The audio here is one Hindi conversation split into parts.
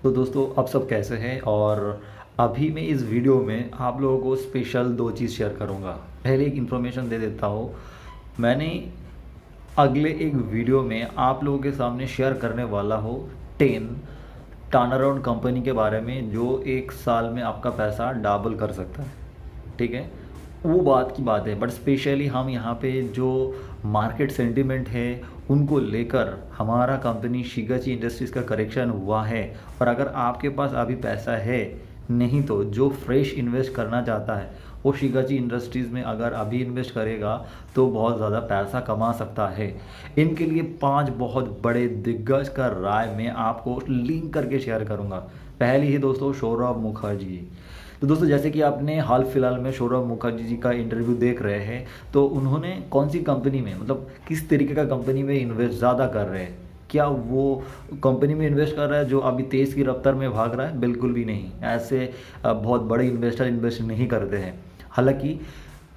तो दोस्तों आप सब कैसे हैं। और अभी मैं इस वीडियो में आप लोगों को स्पेशल दो चीज़ शेयर करूंगा। पहले एक इन्फॉर्मेशन दे देता हूँ। मैंने अगले एक वीडियो में आप लोगों के सामने शेयर करने वाला हूँ 10 टर्न अराउंड कंपनी के बारे में जो एक साल में आपका पैसा डबल कर सकता है। ठीक है, वो बात की बात है। बट स्पेशली हम यहाँ पे जो मार्केट सेंटिमेंट है उनको लेकर हमारा कंपनी शिगाची इंडस्ट्रीज़ का करेक्शन हुआ है। और अगर आपके पास अभी पैसा है, नहीं तो जो फ्रेश इन्वेस्ट करना चाहता है वो शिगाची इंडस्ट्रीज़ में अगर अभी इन्वेस्ट करेगा तो बहुत ज़्यादा पैसा कमा सकता है। इनके लिए 5 बहुत बड़े दिग्गज का राय मैं आपको लिंक करके शेयर करूँगा। पहली ही दोस्तों सौरभ मुखर्जी। तो दोस्तों जैसे कि आपने हाल फिलहाल में सौरभ मुखर्जी जी का इंटरव्यू देख रहे हैं, तो उन्होंने कौन सी कंपनी में मतलब किस तरीके का कंपनी में इन्वेस्ट ज़्यादा कर रहे हैं। क्या वो कंपनी में इन्वेस्ट कर रहा है जो अभी तेज़ की रफ्तार में भाग रहा है? बिल्कुल भी नहीं। ऐसे बहुत बड़े इन्वेस्टर इन्वेस्ट नहीं करते हैं। हालांकि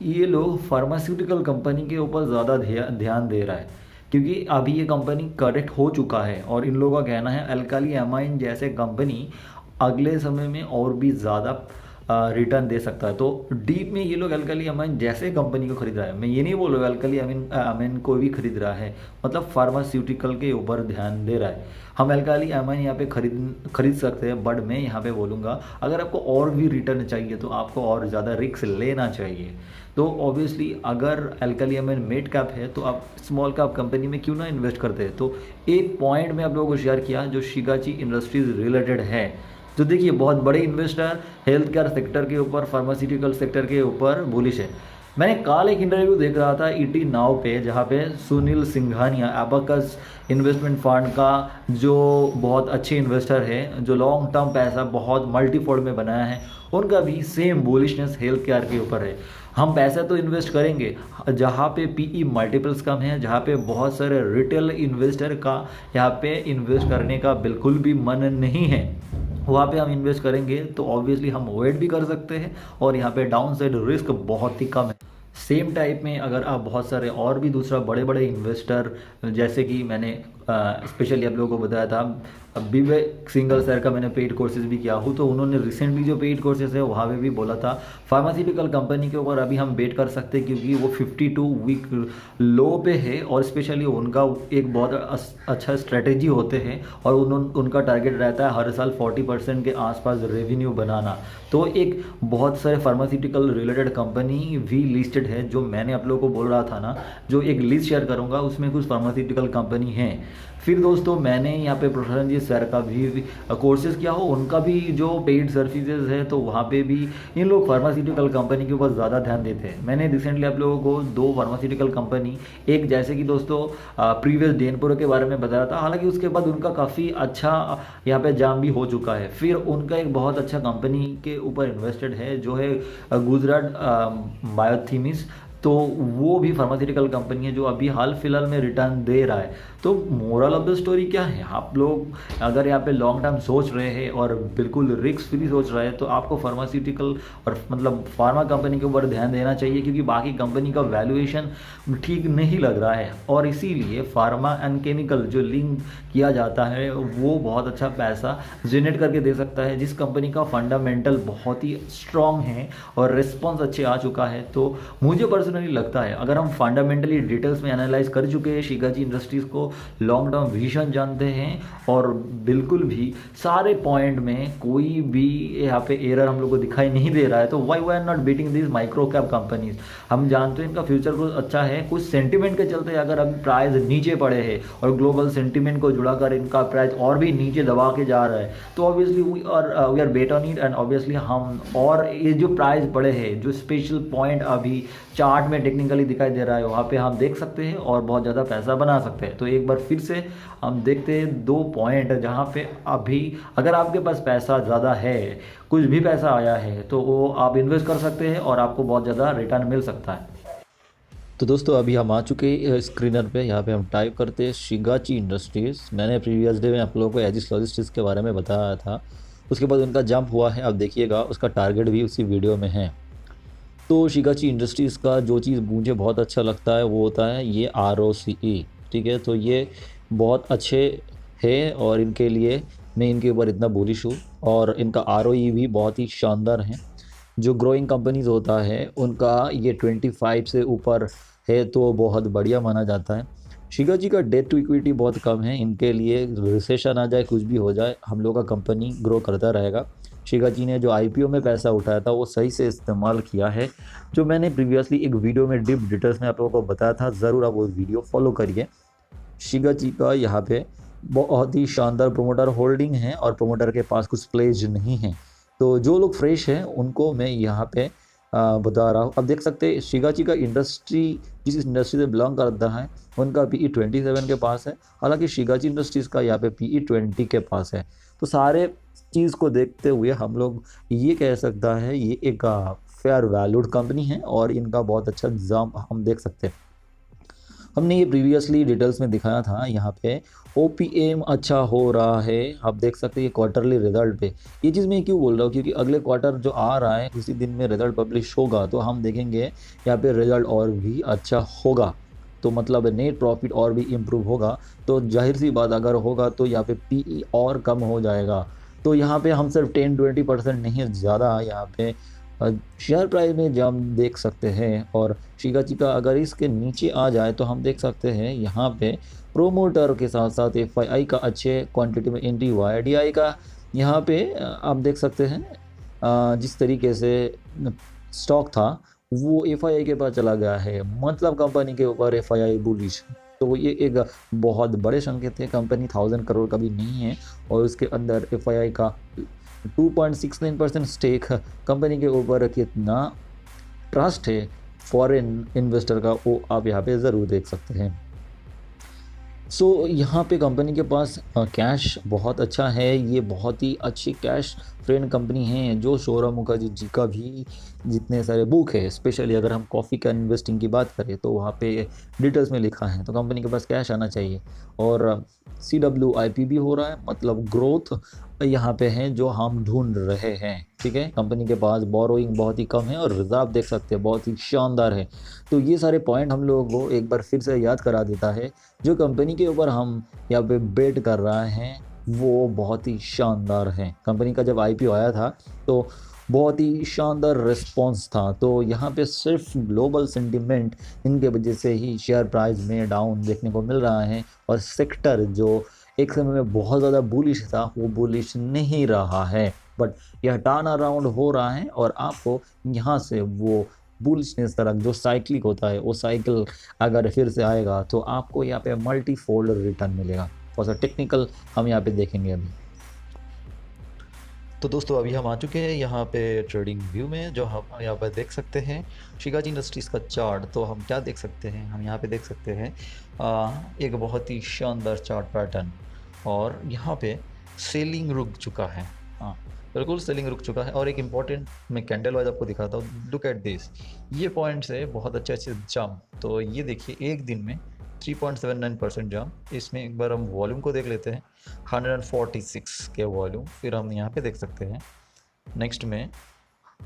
ये लोग फार्मास्यूटिकल कंपनी के ऊपर ज़्यादा ध्यान दे रहा है, क्योंकि अभी ये कंपनी करेक्ट हो चुका है और इन लोगों का कहना है अल्काली अमाइन जैसे कंपनी अगले समय में और भी ज़्यादा रिटर्न दे सकता है। तो डीप में ये लोग अल्काली अमाइन जैसे कंपनी को खरीद रहा है। मैं ये नहीं बोल रहा अल्काली अमीन को भी खरीद रहा है, मतलब फार्मास्यूटिकल के ऊपर ध्यान दे रहा है। हम अल्काली अमाइन यहाँ पे खरीद सकते हैं, बट मैं यहाँ पे बोलूँगा अगर आपको और भी रिटर्न चाहिए तो आपको और ज़्यादा रिस्क लेना चाहिए। तो ऑब्वियसली अगर अल्काली अमाइन मिड कैप है तो आप स्मॉल कैप कंपनी में क्यों ना इन्वेस्ट करते हैं। तो एक पॉइंट में आप लोगों को शेयर किया जो शिगाची इंडस्ट्रीज रिलेटेड है। तो देखिए बहुत बड़े इन्वेस्टर हेल्थ केयर सेक्टर के ऊपर, फार्मास्यूटिकल सेक्टर के ऊपर बुलिश है। मैंने कल एक इंटरव्यू देख रहा था ईटी नाउ पे, जहाँ पे Sunil Singhania abacus investment fund का जो बहुत अच्छे इन्वेस्टर है, जो लॉन्ग टर्म पैसा बहुत मल्टीफोल्ड में बनाया है, उनका भी सेम बुलिशनेस हेल्थ केयर के ऊपर है। हम पैसा तो इन्वेस्ट करेंगे जहाँ पे पीई मल्टीपल्स कम है, जहाँ पे बहुत सारे रिटेल इन्वेस्टर का यहाँ पे इन्वेस्ट करने का बिल्कुल भी मन नहीं है, वहाँ पे हम इन्वेस्ट करेंगे तो ऑब्वियसली हम अवॉइड भी कर सकते हैं और यहाँ पे डाउन साइड रिस्क बहुत ही कम है। सेम टाइप में अगर आप बहुत सारे और भी दूसरा बड़े बड़े इन्वेस्टर, जैसे कि मैंने स्पेशली आप लोगों को बताया था विवेक सिंगल सर का मैंने पेड कोर्सेज भी किया हूँ, तो उन्होंने रिसेंटली जो पेड कोर्सेज है वहाँ पे भी बोला था फार्मास्यूटिकल कंपनी के ऊपर अभी हम बेट कर सकते हैं, क्योंकि वो 52 वीक लो पे है और स्पेशली उनका एक बहुत अच्छा स्ट्रेटेजी होते हैं और उनका टारगेट रहता है हर साल 40% के आसपास रेवेन्यू बनाना। तो एक बहुत सारे फार्मास्यूटिकल रिलेटेड कंपनी भी लिस्टेड है, जो मैंने आप लोगों को बोल रहा था ना, जो एक लिस्ट शेयर करूँगा उसमें कुछ फार्मास्यूटिकल कंपनी हैं। फिर दोस्तों मैंने यहाँ पे प्रसन्नजीत सर का भी कोर्सेज किया हो, उनका भी जो पेड सर्विसेज है तो वहाँ पे भी इन लोग फार्मास्यूटिकल कंपनी के ऊपर ज़्यादा ध्यान देते हैं। मैंने रिसेंटली आप लोगों को 2 फार्मास्यूटिकल कंपनी, एक जैसे कि दोस्तों प्रीवियस डेनपुर के बारे में बताया था, हालांकि उसके बाद उनका काफ़ी अच्छा यहाँ पे जाम भी हो चुका है। फिर उनका एक बहुत अच्छा कंपनी के ऊपर इन्वेस्टेड है जो है गुजरात बायोथीमिस, तो वो भी फार्मास्यूटिकल कंपनी है जो अभी हाल फिलहाल में रिटर्न दे रहा है। तो मोरल ऑफ द स्टोरी क्या है, आप लोग अगर यहाँ पे लॉन्ग टर्म सोच रहे हैं और बिल्कुल रिस्क फ्री सोच रहे हैं तो आपको फार्मास्यूटिकल और मतलब फार्मा कंपनी के ऊपर ध्यान देना चाहिए, क्योंकि बाकी कंपनी का वैल्यूएशन ठीक नहीं लग रहा है और इसीलिए फार्मा एंड केमिकल जो लिंक किया जाता है वो बहुत अच्छा पैसा जनरेट करके दे सकता है, जिस कंपनी का फंडामेंटल बहुत ही स्ट्रॉन्ग है और रिस्पॉन्स अच्छे आ चुका है। तो मुझे पर्सनली लगता है अगर हम फंडामेंटली डिटेल्स में एनालाइज कर चुके हैं शिगाची इंडस्ट्रीज़ को, लॉन्ग टर्म विजन जानते हैं और बिल्कुल भी सारे पॉइंट में कोई भी यहाँ पे एरर हम लोग को दिखाई नहीं दे रहा है, तो why are not beating this micro cap companies. हम जानते हैं इनका फ्यूचर ग्रोथ अच्छा है, कुछ सेंटिमेंट के चलते अगर अभी प्राइस नीचे पड़े हैं और ग्लोबल सेंटिमेंट को जुड़ाकर इनका प्राइस और भी नीचे दबा के जा रहा है, तो obviously we are bet on it and obviously हम, और ये जो प्राइस पड़े हैं, जो स्पेशल पॉइंट अभी चार्ट में टेक्निकली दिखाई दे रहा है, वहाँ पे हम देख सकते हैं और बहुत ज़्यादा पैसा बना सकते हैं। तो एक बार फिर से हम देखते हैं 2 पॉइंट जहाँ पे अभी अगर आपके पास पैसा ज़्यादा है, कुछ भी पैसा आया है, तो वो आप इन्वेस्ट कर सकते हैं और आपको बहुत ज़्यादा रिटर्न मिल सकता है। तो दोस्तों अभी हम आ चुके हैं स्क्रीनर पे, यहाँ पे हम टाइप करते हैं शिगाची इंडस्ट्रीज़। मैंने प्रीवियस डे में आप लोगों को एजिस लॉजिस्टिक्स के बारे में बताया था, उसके बाद उनका जंप हुआ है, आप देखिएगा उसका टारगेट भी उसी वीडियो में है। तो शिगाची इंडस्ट्रीज़ का जो चीज़ मुझे बहुत अच्छा लगता है वो होता है ये ROCE, ठीक है। तो ये बहुत अच्छे है और इनके लिए मैं इनके ऊपर इतना बुलिश हूँ। और इनका आरओई भी बहुत ही शानदार है। जो ग्रोइंग कंपनीज होता है उनका ये 25 से ऊपर है तो बहुत बढ़िया माना जाता है। शिगाची का डेट टू इक्विटी बहुत कम है। इनके लिए रिसेशन आ जाए, कुछ भी हो जाए, हम लोग का कंपनी ग्रो करता रहेगा। शिगाची ने जो आईपीओ में पैसा उठाया था वो सही से इस्तेमाल किया है। जो मैंने प्रीवियसली एक वीडियो में डीप डिटेल्स में आप लोगों को बताया था, ज़रूर आप वो वीडियो फॉलो करिए। शिगाची का यहाँ पे बहुत ही शानदार प्रोमोटर होल्डिंग है और प्रोमोटर के पास कुछ प्लेज नहीं है। तो जो लोग फ्रेश हैं उनको मैं यहाँ पे बता रहा हूँ। अब देख सकते हैं शिगाची का इंडस्ट्री, जिस इंडस्ट्री से बिलोंग करता है उनका PE 27 के पास है। हालांकि शिगाची इंडस्ट्रीज़ का यहाँ पे PE 20 के पास है। तो सारे चीज़ को देखते हुए हम लोग ये कह सकता है ये एक फेयर वैल्यूड कंपनी है और इनका बहुत अच्छा एग्जाम हम देख सकते हैं। हमने ये प्रीवियसली डिटेल्स में दिखाया था। यहाँ पे OPM अच्छा हो रहा है, आप देख सकते हैं ये क्वार्टरली रिजल्ट पे। ये चीज़ मैं क्यों बोल रहा हूँ, क्योंकि अगले क्वार्टर जो आ रहा है उसी दिन में रिजल्ट पब्लिश होगा तो हम देखेंगे यहाँ पे रिजल्ट और भी अच्छा होगा। तो मतलब नेट प्रॉफिट और भी इम्प्रूव होगा। तो जाहिर सी बात अगर होगा तो यहाँ पे PE और कम हो जाएगा। तो यहाँ पे हम सिर्फ 10-20% नहीं, ज़्यादा यहाँ पे शेयर प्राइस में जम देख सकते हैं। और शिगाची का अगर इसके नीचे आ जाए तो हम देख सकते हैं यहाँ पे प्रोमोटर के साथ साथ FII का अच्छे क्वांटिटी में एंट्री हुआ है। DI का यहाँ पे आप देख सकते हैं जिस तरीके से स्टॉक था वो FII के पास चला गया है, मतलब कंपनी के ऊपर FII बुलिश। तो ये एक बहुत बड़े संकेत है। कंपनी 1000 करोड़ का भी नहीं है और उसके अंदर FII का 2.69% स्टेक कंपनी के ऊपर कितना ट्रस्ट है फॉरेन इन्वेस्टर का, वो आप यहाँ पे ज़रूर देख सकते हैं। सो यहाँ पे कंपनी के पास कैश बहुत अच्छा है। ये बहुत ही अच्छी कैश फ्रेंड कंपनी है। जो सौरभ मुखर्जी जी का भी जितने सारे बुक है, स्पेशली अगर हम कॉफ़ी का इन्वेस्टिंग की बात करें तो वहाँ पे डिटेल्स में लिखा है। तो कंपनी के पास कैश आना चाहिए और CWIP भी हो रहा है, मतलब ग्रोथ यहाँ पे है जो हम ढूंढ रहे हैं। ठीक है, कंपनी के पास बोरोइंग बहुत ही कम है और रिजर्व देख सकते हैं बहुत ही शानदार है। तो ये सारे पॉइंट हम लोगों को एक बार फिर से याद करा देता है जो कंपनी के ऊपर हम यहाँ पे बेट कर रहे हैं वो बहुत ही शानदार है। कंपनी का जब IPO आया था तो बहुत ही शानदार रिस्पॉन्स था। तो यहाँ पे सिर्फ ग्लोबल सेंटिमेंट इनके वजह से ही शेयर प्राइस में डाउन देखने को मिल रहा है और सेक्टर जो एक समय में बहुत ज़्यादा बुलिश था वो बुलिश नहीं रहा है। बट यह टर्न अराउंड हो रहा है और आपको यहाँ से वो बुलिशनेस तरफ जो साइक्लिक होता है वो साइकिल अगर फिर से आएगा तो आपको यहाँ पे मल्टीफोल्ड रिटर्न मिलेगा। और सर टेक्निकल हम यहाँ पे देखेंगे अभी। तो दोस्तों अभी हम आ चुके हैं यहाँ पे ट्रेडिंग व्यू में, जो हम यहाँ पर देख सकते हैं शिगाची इंडस्ट्रीज़ का चार्ट। तो हम क्या देख सकते हैं, हम यहाँ पे देख सकते हैं एक बहुत ही शानदार चार्ट पैटर्न और यहाँ पे सेलिंग रुक चुका है। हाँ बिल्कुल सेलिंग रुक चुका है। और एक इम्पॉर्टेंट मैं कैंडल वाइज आपको दिखाता हूँ, लुक एट दिस। ये पॉइंट्स है बहुत अच्छे अच्छे जंप। तो ये देखिए एक दिन में 3.79% जंप। इसमें एक बार हम वॉल्यूम को देख लेते हैं, 146 के वॉल्यूम। फिर हम यहाँ पे देख सकते हैं नेक्स्ट में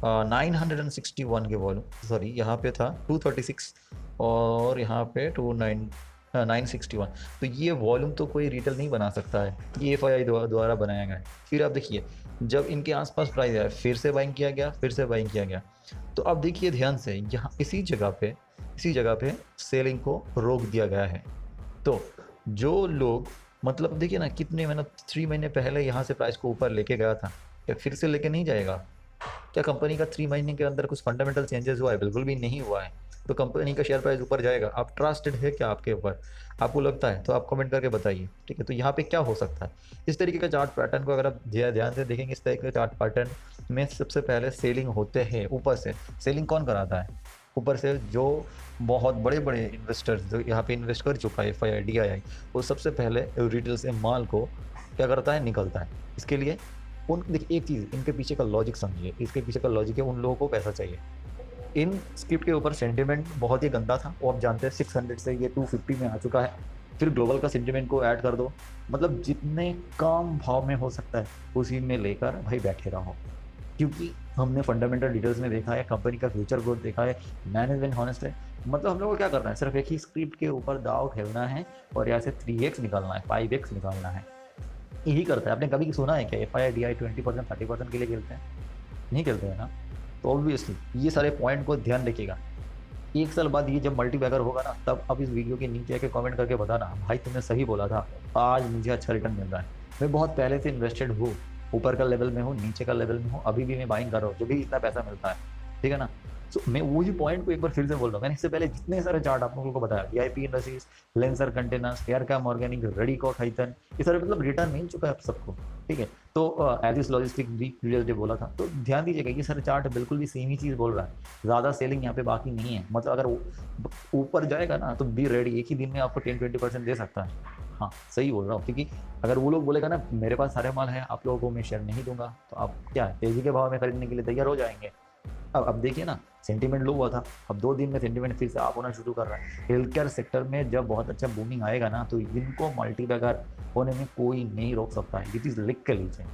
961 के वॉल्यूम, सॉरी यहाँ पे था 236 और यहाँ पे 961। तो ये वॉल्यूम तो कोई रिटेल नहीं बना सकता है, ये FII द्वारा बनाया गया है। फिर आप देखिए जब इनके आसपास प्राइस आया फिर से बाइंग किया गया, फिर से बाइंग किया गया। तो अब देखिए ध्यान से यहाँ इसी जगह पे सेलिंग को रोक दिया गया है। तो जो लोग मतलब देखिए ना कितने महीने 3 महीने पहले यहाँ से प्राइस को ऊपर लेके गया था, क्या फिर से लेके नहीं जाएगा? क्या कंपनी का 3 महीने के अंदर कुछ फंडामेंटल चेंजेस हुआ है? बिल्कुल भी नहीं हुआ है। तो कंपनी का शेयर प्राइस ऊपर जाएगा। आप ट्रस्टेड है क्या आपके ऊपर? आपको लगता है तो आप कमेंट करके बताइए। ठीक है, तो यहाँ पे क्या हो सकता है इस तरीके का चार्ट पैटर्न को अगर आप ध्यान से देखेंगे, इस तरीके का चार्ट पैटर्न में सबसे पहले सेलिंग होते हैं ऊपर से। सेलिंग कौन कराता है? ऊपर से जो बहुत बड़े बड़े इन्वेस्टर्स जो यहाँ पे इन्वेस्ट कर चुका है FII DII, वो सबसे पहले रिटेल से माल को क्या करता है, निकलता है। इसके लिए उन देखिए एक चीज़, इनके पीछे का लॉजिक समझिए। इसके पीछे का लॉजिक है उन लोगों को पैसा चाहिए। इन स्क्रिप्ट के ऊपर सेंटिमेंट बहुत ही गंदा था, वो आप जानते हैं 600 से ये 250 में आ चुका है। फिर ग्लोबल का सेंटिमेंट को ऐड कर दो, मतलब जितने कम भाव में हो सकता है उसी में लेकर भाई बैठे रहो। क्योंकि हमने फंडामेंटल डिटेल्स में देखा है, कंपनी का फ्यूचर ग्रोथ देखा है, मैनेजमेंट हॉनेस्ट है। मतलब हम लोग को क्या करना है, सिर्फ एक ही स्क्रिप्ट के ऊपर दाव खेलना है और यहाँ से 3x निकालना है, 5x निकालना है। यही करता है। आपने कभी सुना है क्या FII DI 20% 30% के लिए खेलते हैं? नहीं खेलते हैं ना। तो ऑब्वियसली ये सारे पॉइंट को ध्यान रखिएगा। 1 साल बाद ये जब मल्टीबैगर होगा ना, तब आप इस वीडियो के नीचे आके कमेंट करके बताना भाई तुमने सही बोला था, आज मुझे अच्छा रिटर्न मिल रहा है। मैं बहुत पहले से इन्वेस्टेड हूँ, ऊपर का लेवल में हूँ, नीचे का लेवल में हूँ, अभी भी मैं बाइंग कर रहा हूँ जो भी इतना पैसा मिलता है। ठीक है ना। सो मैं वही पॉइंट को एक बार फिर से बोल रहा हूँ, मैंने इससे पहले जितने सारे चार्ट आप लोगों को बताया, DIP इंडस्ट्रीज, लेंसर कंटेनर्स, एयरकैम ऑर्गेनिक, रेडिको हाइथन, ये सारे मतलब रिटर्न मिल चुका है आप सबको। ठीक है। तो एलिस लॉजिस्टिक भी प्रीवियस डे बोला था, तो ध्यान दीजिएगा ये सारे चार्ट बिल्कुल भी सेम ही चीज बोल रहा है। ज्यादा सेलिंग यहाँ पे बाकी नहीं है, मतलब अगर ऊपर जाएगा ना तो बी रेडी, एक ही दिन में आपको 10-20% दे सकता है। हाँ सही बोल रहा हूँ, क्योंकि अगर वो लोग बोलेगा ना मेरे पास सारे माल है आप लोगों को मैं शेयर नहीं दूंगा, तो आप क्या है, तेजी के भाव में खरीदने के लिए तैयार हो जाएंगे। अब देखिए ना, सेंटीमेंट लो हुआ था, अब 2 दिन में सेंटीमेंट फिर से आप होना शुरू कर रहा है। हेल्थ केयर सेक्टर में जब बहुत अच्छा बूमिंग आएगा ना, तो इनको मल्टीबैगर होने में कोई नहीं रोक सकता है, ये चीज लिख के लीजिए।